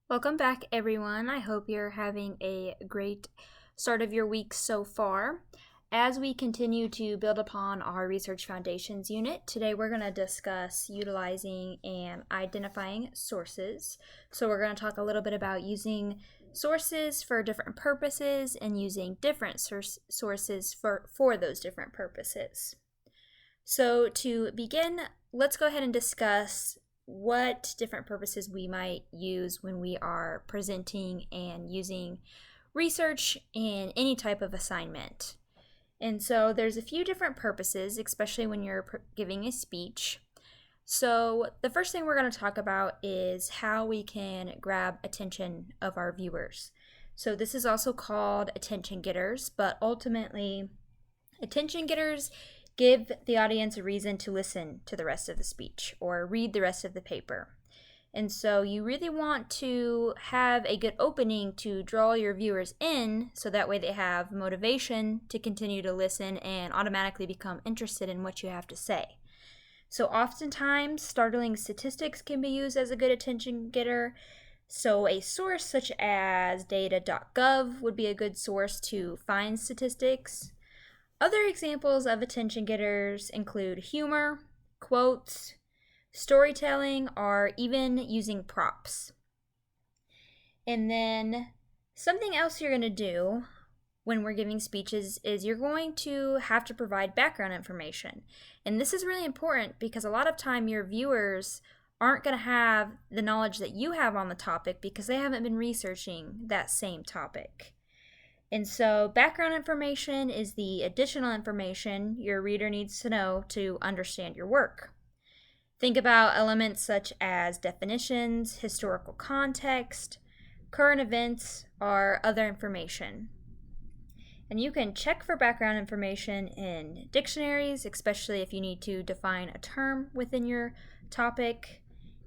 Welcome back, everyone. I hope you're having a great start of your week so far. As we continue to build upon our Research Foundations unit, today we're going to discuss utilizing and identifying sources. So we're going to talk a little bit about using sources for different purposes and using different sources for those different purposes. So to begin, let's go ahead and discuss what different purposes we might use when we are presenting and using research in any type of assignment. And so there's a few different purposes, especially when you're giving a speech. So the first thing we're going to talk about is how we can grab attention of our viewers. So this is also called attention getters, but ultimately attention getters give the audience a reason to listen to the rest of the speech or read the rest of the paper. And so you really want to have a good opening to draw your viewers in so that way they have motivation to continue to listen and automatically become interested in what you have to say. So oftentimes, startling statistics can be used as a good attention getter. So a source such as data.gov would be a good source to find statistics. Other examples of attention getters include humor, quotes, storytelling, or even using props. And then something else you're going to do when we're giving speeches is you're going to have to provide background information. And this is really important because a lot of time your viewers aren't going to have the knowledge that you have on the topic because they haven't been researching that same topic. And so background information is the additional information your reader needs to know to understand your work. Think about elements such as definitions, historical context, current events, or other information. And you can check for background information in dictionaries, especially if you need to define a term within your topic.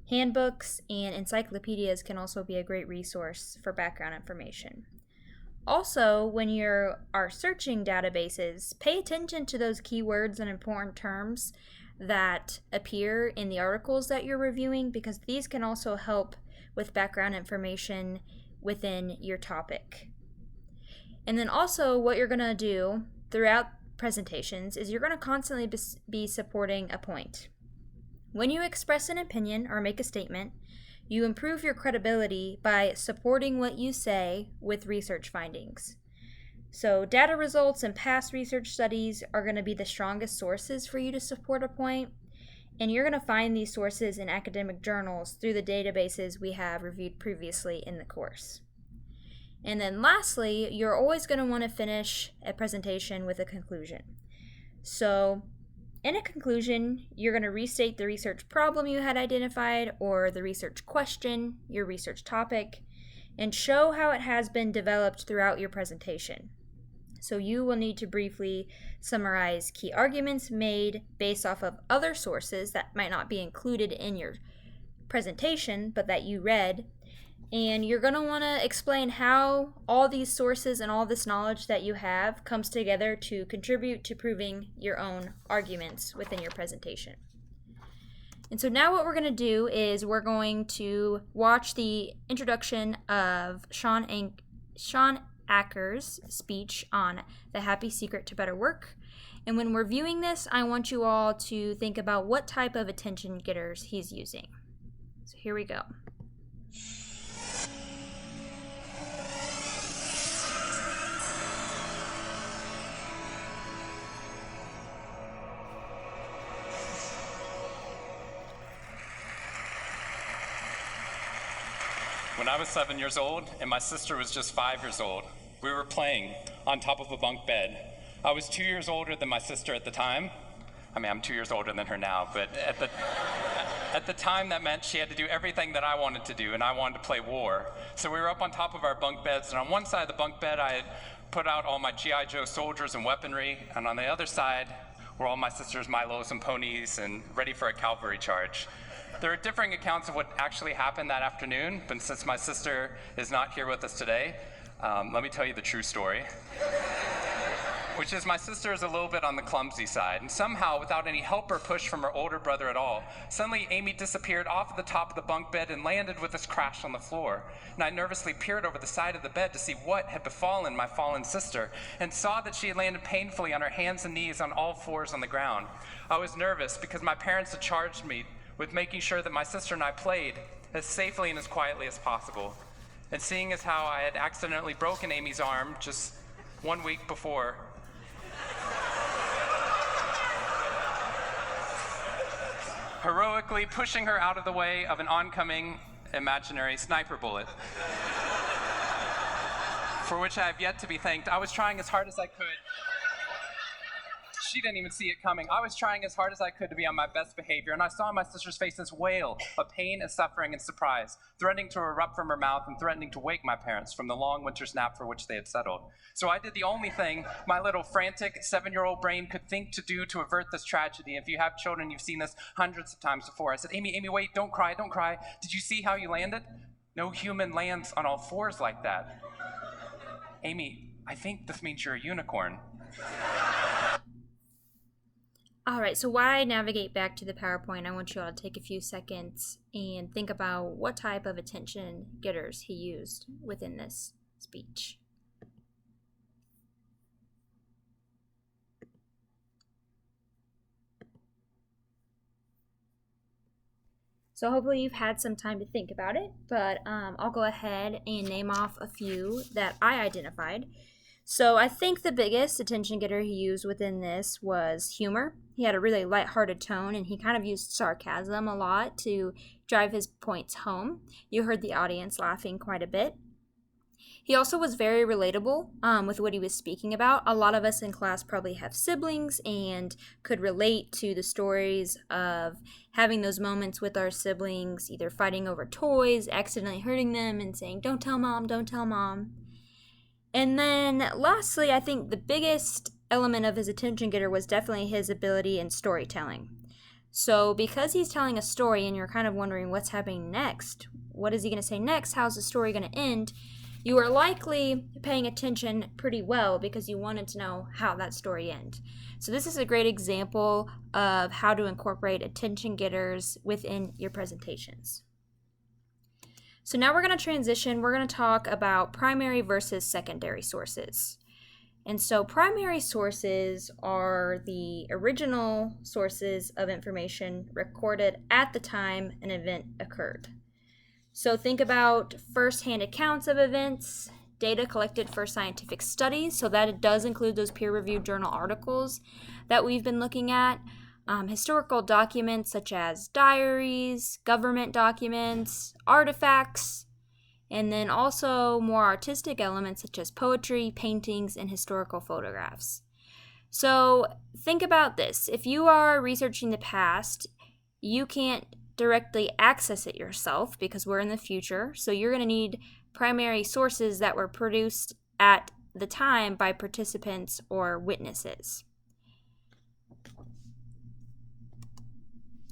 Handbooks and encyclopedias can also be a great resource for background information. Also, when you are searching databases, pay attention to those keywords and important terms that appear in the articles that you're reviewing because these can also help with background information within your topic. And then also what you're going to do throughout presentations is you're going to constantly be supporting a point. When you express an opinion or make a statement, you improve your credibility by supporting what you say with research findings. So data results and past research studies are going to be the strongest sources for you to support a point, and you're going to find these sources in academic journals through the databases we have reviewed previously in the course. And then lastly, you're always going to want to finish a presentation with a conclusion. So in a conclusion, you're going to restate the research problem you had identified or the research question, your research topic, and show how it has been developed throughout your presentation. So you will need to briefly summarize key arguments made based off of other sources that might not be included in your presentation, but that you read. And you're going to want to explain how all these sources and all this knowledge that you have comes together to contribute to proving your own arguments within your presentation. And so now what we're going to do is we're going to watch the introduction of Shawn Achor's speech on the happy secret to better work. And when we're viewing this, I want you all to think about what type of attention getters he's using. So here we go. When I was 7 years old and my sister was just 5 years old, we were playing on top of a bunk bed. I was 2 years older than my sister at the time. I mean, I'm 2 years older than her now, but at the time that meant she had to do everything that I wanted to do, and I wanted to play war. So we were up on top of our bunk beds, and on one side of the bunk bed, I had put out all my G.I. Joe soldiers and weaponry, and on the other side were all my sister's Milos and ponies and ready for a cavalry charge. There are differing accounts of what actually happened that afternoon, but since my sister is not here with us today, let me tell you the true story. which is my sister is a little bit on the clumsy side, and somehow, without any help or push from her older brother at all, suddenly Amy disappeared off the top of the bunk bed and landed with us crash on the floor. And I nervously peered over the side of the bed to see what had befallen my fallen sister, and saw that she had landed painfully on her hands and knees on all fours on the ground. I was nervous because my parents had charged me with making sure that my sister and I played as safely and as quietly as possible. And seeing as how I had accidentally broken Amy's arm just 1 week before, heroically pushing her out of the way of an oncoming imaginary sniper bullet, for which I have yet to be thanked. I was trying as hard as I could. She didn't even see it coming. I was trying as hard as I could to be on my best behavior, and I saw my sister's face this wail of pain and suffering and surprise, threatening to erupt from her mouth and threatening to wake my parents from the long winter's nap for which they had settled. So I did the only thing my little frantic 7-year-old brain could think to do to avert this tragedy. If you have children, you've seen this hundreds of times before. I said, Amy, wait, don't cry, don't cry. Did you see how you landed? No human lands on all fours like that. Amy, I think this means you're a unicorn. All right, so while I navigate back to the PowerPoint, I want you all to take a few seconds and think about what type of attention getters he used within this speech. So hopefully you've had some time to think about it, but I'll go ahead and name off a few that I identified. So I think the biggest attention getter he used within this was humor. He had a really lighthearted tone, and he kind of used sarcasm a lot to drive his points home. You heard the audience laughing quite a bit. He also was very relatable with what he was speaking about. A lot of us in class probably have siblings and could relate to the stories of having those moments with our siblings, either fighting over toys, accidentally hurting them, and saying, "Don't tell mom, don't tell mom." And then lastly, I think the biggest element of his attention getter was definitely his ability in storytelling. So because he's telling a story and you're kind of wondering what's happening next, what is he going to say next, how's the story going to end, you are likely paying attention pretty well because you wanted to know how that story ends. So this is a great example of how to incorporate attention getters within your presentations. So now we're going to transition. We're going to talk about primary versus secondary sources. And so primary sources are the original sources of information recorded at the time an event occurred. So think about first-hand accounts of events, data collected for scientific studies, so that it does include those peer-reviewed journal articles that we've been looking at. Historical documents such as diaries, government documents, artifacts, and then also more artistic elements such as poetry, paintings, and historical photographs. So think about this. If you are researching the past, you can't directly access it yourself because we're in the future. So you're going to need primary sources that were produced at the time by participants or witnesses.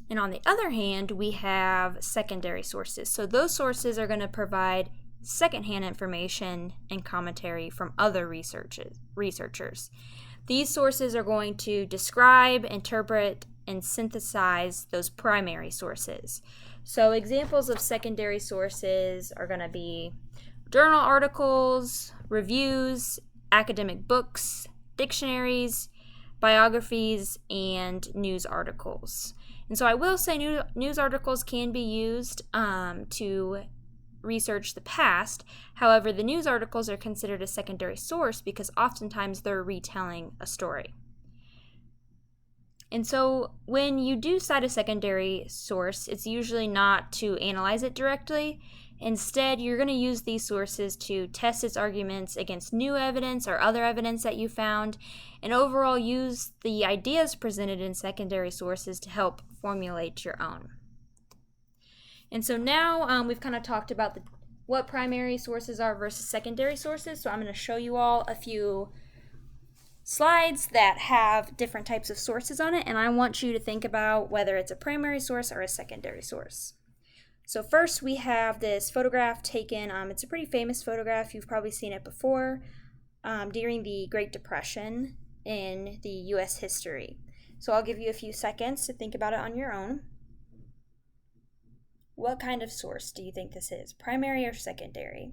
And on the other hand, we have secondary sources. So those sources are going to provide secondhand information and commentary from other researchers. These sources are going to describe, interpret, and synthesize those primary sources. So examples of secondary sources are going to be journal articles, reviews, academic books, dictionaries, biographies, and news articles. And so I will say news articles can be used to research the past. However, the news articles are considered a secondary source because oftentimes they're retelling a story. And so when you do cite a secondary source, it's usually not to analyze it directly. Instead, you're going to use these sources to test its arguments against new evidence or other evidence that you found, and overall use the ideas presented in secondary sources to help formulate your own. And so now we've kind of talked about what primary sources are versus secondary sources, so I'm going to show you all a few slides that have different types of sources on it, and I want you to think about whether it's a primary source or a secondary source. So first we have this photograph taken, it's a pretty famous photograph, you've probably seen it before, during the Great Depression in the U.S. history. So I'll give you a few seconds to think about it on your own. What kind of source do you think this is? Primary or secondary?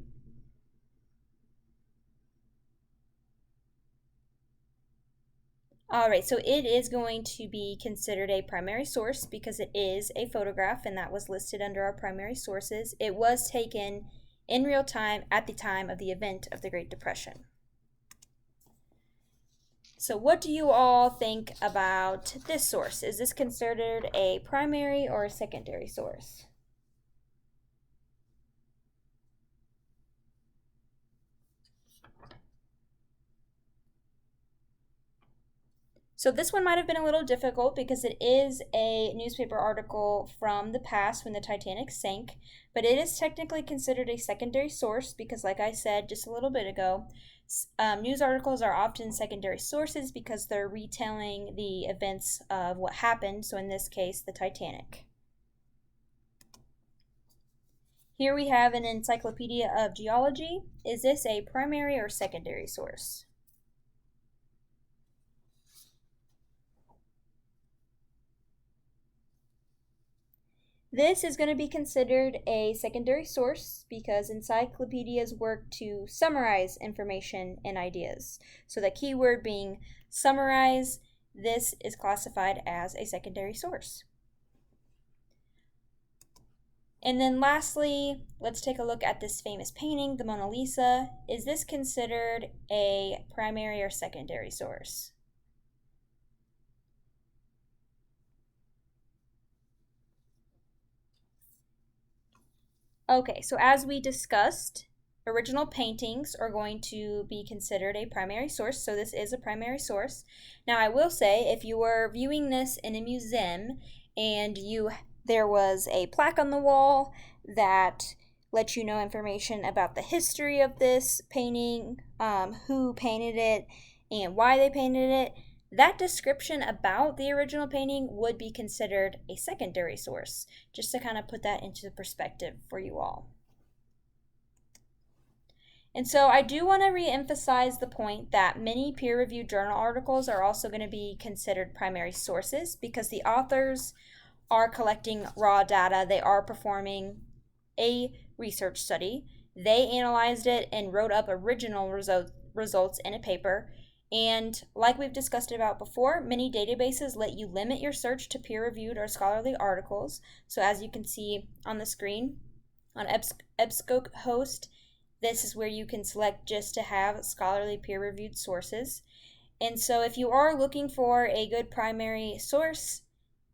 All right, so it is going to be considered a primary source because it is a photograph, and that was listed under our primary sources. It was taken in real time at the time of the event of the Great Depression. So what do you all think about this source? Is this considered a primary or a secondary source? So this one might have been a little difficult because it is a newspaper article from the past when the Titanic sank, but it is technically considered a secondary source because, like I said just a little bit ago, news articles are often secondary sources because they're retelling the events of what happened, so in this case, the Titanic. Here we have an Encyclopedia of Geology. Is this a primary or secondary source? This is going to be considered a secondary source because encyclopedias work to summarize information and ideas. So the keyword being summarize, this is classified as a secondary source. And then lastly, let's take a look at this famous painting, the Mona Lisa. Is this considered a primary or secondary source? Okay, so as we discussed, original paintings are going to be considered a primary source, so this is a primary source. Now I will say, if you were viewing this in a museum and there was a plaque on the wall that let you know information about the history of this painting, who painted it, and why they painted it, that description about the original painting would be considered a secondary source, just to kind of put that into perspective for you all. And so I do want to re-emphasize the point that many peer-reviewed journal articles are also going to be considered primary sources because the authors are collecting raw data. They are performing a research study. They analyzed it and wrote up original results in a paper. And like we've discussed about before, many databases let you limit your search to peer-reviewed or scholarly articles. So as you can see on the screen, on EBSCOhost, this is where you can select just to have scholarly peer-reviewed sources. And so if you are looking for a good primary source,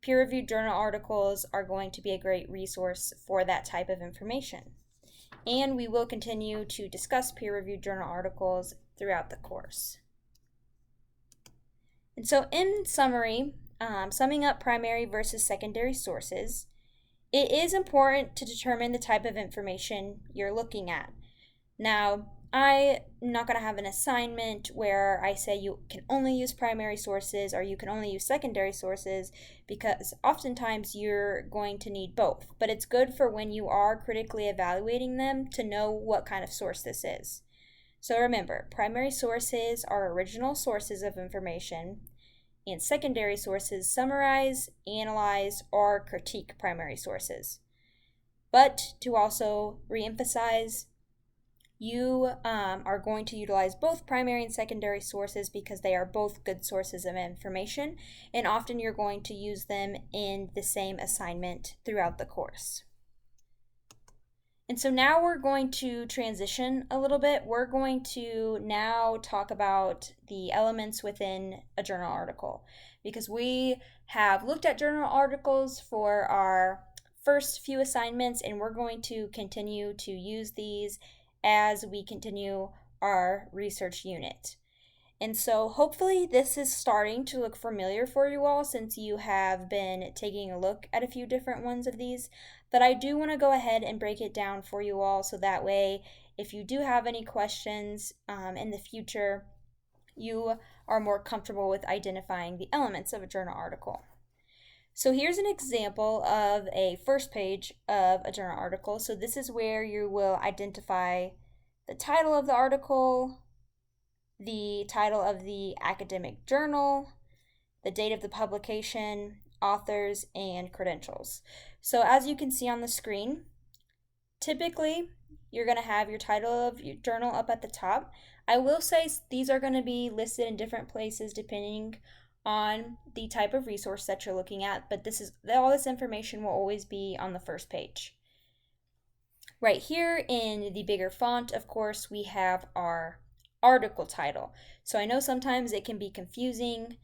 peer-reviewed journal articles are going to be a great resource for that type of information. And we will continue to discuss peer-reviewed journal articles throughout the course. And so in summary, summing up primary versus secondary sources, it is important to determine the type of information you're looking at. Now, I'm not going to have an assignment where I say you can only use primary sources or you can only use secondary sources because oftentimes you're going to need both. But it's good for when you are critically evaluating them to know what kind of source this is. So remember, primary sources are original sources of information, and secondary sources summarize, analyze, or critique primary sources. But to also reemphasize, you are going to utilize both primary and secondary sources because they are both good sources of information, and often you're going to use them in the same assignment throughout the course. And so now we're going to transition a little bit. We're going to now talk about the elements within a journal article because we have looked at journal articles for our first few assignments, and we're going to continue to use these as we continue our research unit. And so hopefully this is starting to look familiar for you all since you have been taking a look at a few different ones of these. But I do want to go ahead and break it down for you all so that way if you do have any questions in the future, you are more comfortable with identifying the elements of a journal article. So here's an example of a first page of a journal article. So this is where you will identify the title of the article, the title of the academic journal, the date of the publication, authors, and credentials. So as you can see on the screen, typically you're going to have your title of your journal up at the top. I will say these are going to be listed in different places depending on the type of resource that you're looking at, but all this information will always be on the first page. Right here in the bigger font, of course, we have our article title. So I know sometimes it can be confusing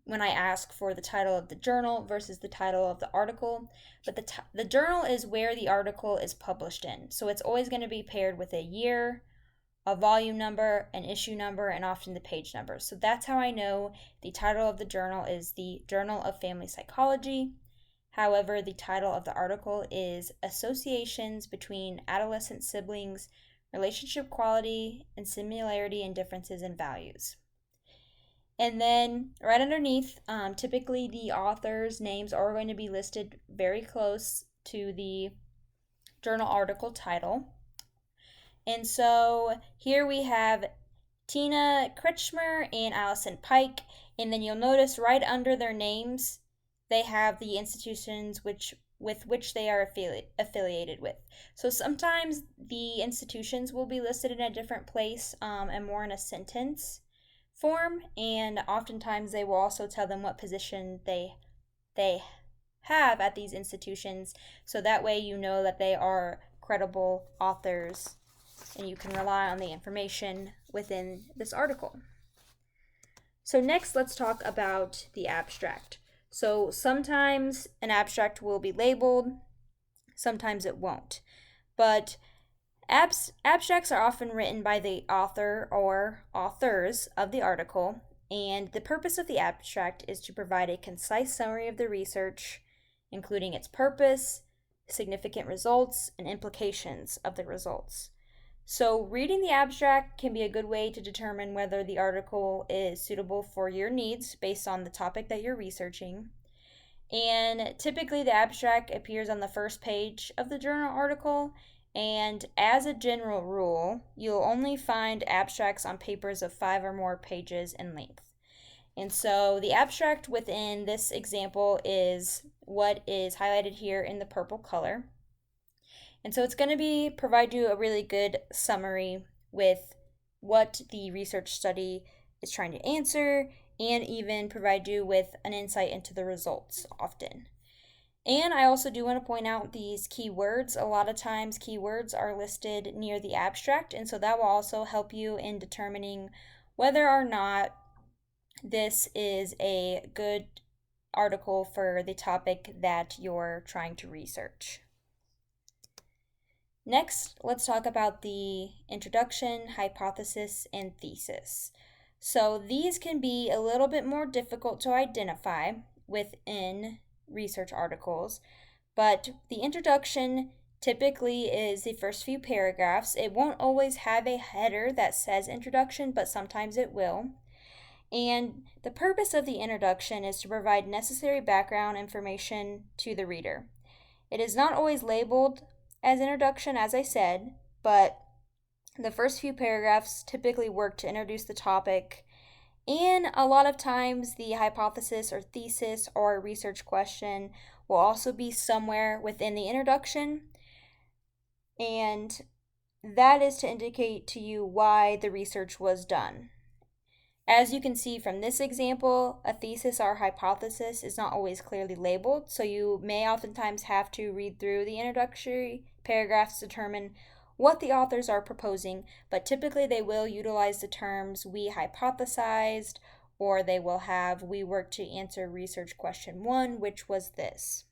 when I ask for the title of the journal versus the title of the article, but the journal is where the article is published in. So it's always going to be paired with a year, a volume number, an issue number, and often the page number. So that's how I know the title of the journal is the Journal of Family Psychology. However, the title of the article is Associations Between Adolescent Siblings, Relationship Quality, and Similarity and Differences in Values. And then right underneath, typically the author's names are going to be listed very close to the journal article title. And so here we have Tina Kretschmer and Allison Pike, and then you'll notice right under their names, they have the institutions with which they are affiliated with. So sometimes the institutions will be listed in a different place and more in a sentence form, and oftentimes they will also tell them what position they have at these institutions, so that way you know that they are credible authors and you can rely on the information within this article. So next, let's talk about the abstract. So sometimes an abstract will be labeled, sometimes it won't. But abstracts are often written by the author or authors of the article, and the purpose of the abstract is to provide a concise summary of the research, including its purpose, significant results, and implications of the results. So reading the abstract can be a good way to determine whether the article is suitable for your needs based on the topic that you're researching. And typically the abstract appears on the first page of the journal article, and as a general rule, you'll only find abstracts on papers of 5 or more pages in length. And so the abstract within this example is what is highlighted here in the purple color. And so it's going to provide you a really good summary with what the research study is trying to answer, and even provide you with an insight into the results often. And I also do want to point out these keywords. A lot of times keywords are listed near the abstract, and so that will also help you in determining whether or not this is a good article for the topic that you're trying to research. Next, let's talk about the introduction, hypothesis, and thesis. So these can be a little bit more difficult to identify within research articles, but the introduction typically is the first few paragraphs. It won't always have a header that says introduction, but sometimes it will. And the purpose of the introduction is to provide necessary background information to the reader. It is not always labeled as introduction, as I said, but the first few paragraphs typically work to introduce the topic, and a lot of times the hypothesis or thesis or research question will also be somewhere within the introduction, and that is to indicate to you why the research was done. As you can see from this example, a thesis or hypothesis is not always clearly labeled, so you may oftentimes have to read through the introductory paragraphs to determine what the authors are proposing, but typically they will utilize the terms "we hypothesized," or they will have "we worked to answer research question 1, which was this."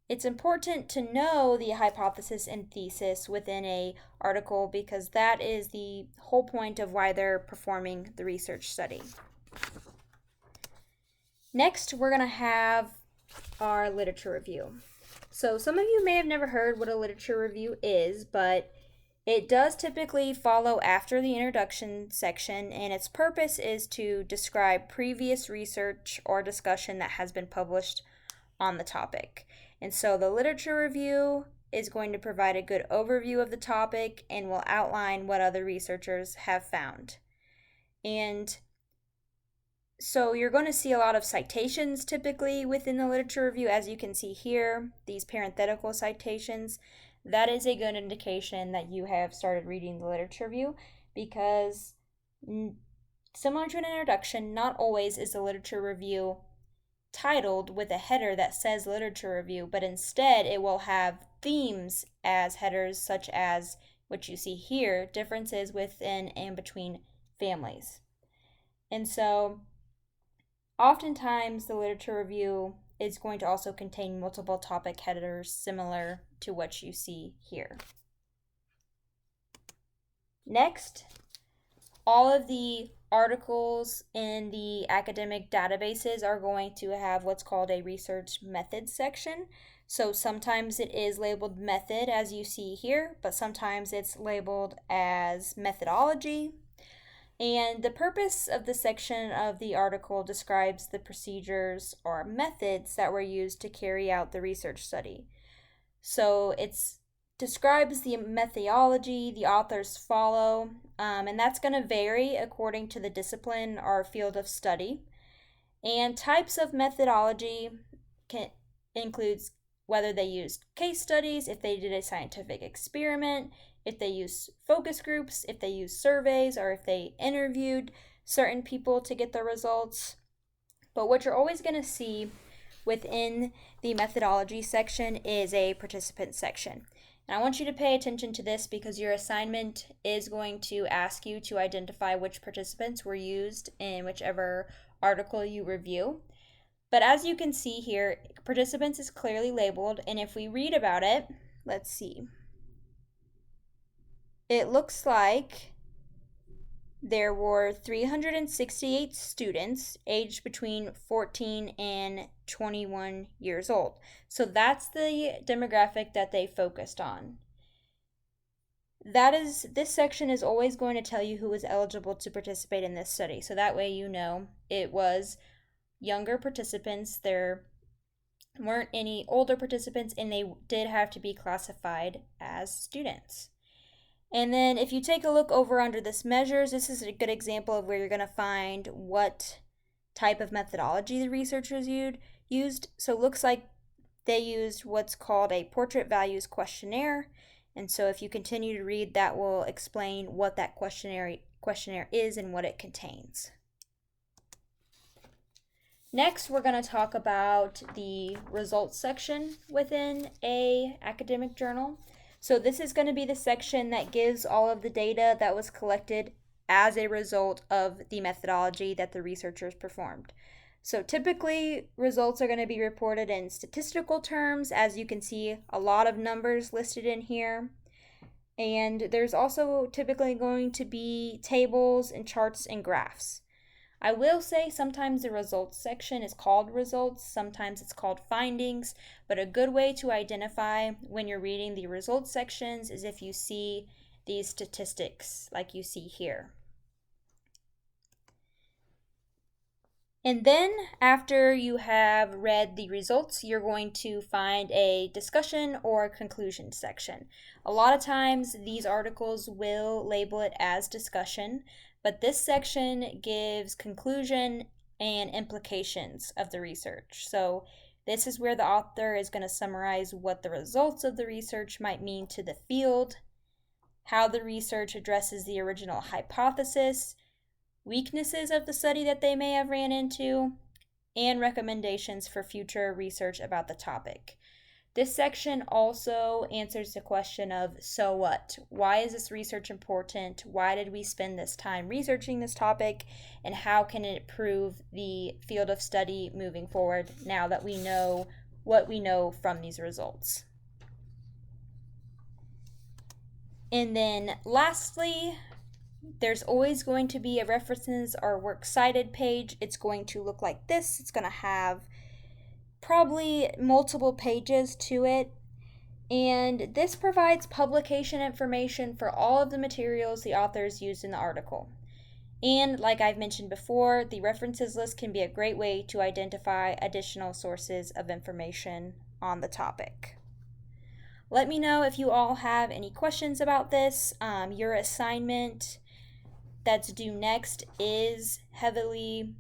It's important to know the hypothesis and thesis within an article because that is the whole point of why they're performing the research study. Next, we're going to have our literature review. So some of you may have never heard what a literature review is, but it does typically follow after the introduction section, and its purpose is to describe previous research or discussion that has been published on the topic. And so the literature review is going to provide a good overview of the topic and will outline what other researchers have found. And so you're going to see a lot of citations typically within the literature review, as you can see here, these parenthetical citations. That is a good indication that you have started reading the literature review, because similar to an introduction, not always is the literature review titled with a header that says literature review, but instead it will have themes as headers, such as what you see here, differences within and between families. And so oftentimes the literature review is going to also contain multiple topic headers similar to what you see here. Next, all of the articles in the academic databases are going to have what's called a research methods section. So sometimes it is labeled method, as you see here, but sometimes it's labeled as methodology. And the purpose of the section of the article describes the procedures or methods that were used to carry out the research study. So it describes the methodology the authors follow, and that's going to vary according to the discipline or field of study. And types of methodology includes whether they used case studies, if they did a scientific experiment, if they used focus groups, if they used surveys, or if they interviewed certain people to get the results. But what you're always going to see within the methodology section is a participant section. And I want you to pay attention to this because your assignment is going to ask you to identify which participants were used in whichever article you review. But as you can see here, participants is clearly labeled, and if we read about it, let's see. It looks like there were 368 students aged between 14 and 21 years old. So that's the demographic that they focused on. This section is always going to tell you who was eligible to participate in this study. So that way you know it was younger participants. There weren't any older participants, and they did have to be classified as students. And then if you take a look over under this measures, this is a good example of where you're going to find what type of methodology the researchers used. So it looks like they used what's called a portrait values questionnaire. And so if you continue to read, that will explain what that questionnaire is and what it contains. Next, we're going to talk about the results section within an academic journal. So this is going to be the section that gives all of the data that was collected as a result of the methodology that the researchers performed. So typically, results are going to be reported in statistical terms, as you can see a lot of numbers listed in here. And there's also typically going to be tables and charts and graphs. I will say sometimes the results section is called results, sometimes it's called findings, but a good way to identify when you're reading the results sections is if you see these statistics like you see here. And then after you have read the results, you're going to find a discussion or conclusion section. A lot of times these articles will label it as discussion, but this section gives conclusion and implications of the research. So this is where the author is going to summarize what the results of the research might mean to the field, how the research addresses the original hypothesis, weaknesses of the study that they may have ran into, and recommendations for future research about the topic. This section also answers the question of, so what? Why is this research important? Why did we spend this time researching this topic? And how can it improve the field of study moving forward now that we know what we know from these results? And then lastly, there's always going to be a references or works cited page. It's going to look like this. It's going to have probably multiple pages to it, and this provides publication information for all of the materials the authors used in the article. And like I've mentioned before, the references list can be a great way to identify additional sources of information on the topic. Let me know if you all have any questions about this. Your assignment that's due next is heavily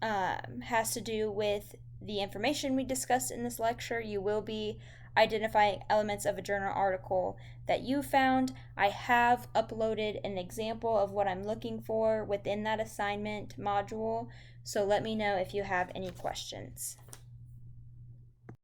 has to do with the information we discussed in this lecture. You will be identifying elements of a journal article that you found. I have uploaded an example of what I'm looking for within that assignment module, so let me know if you have any questions.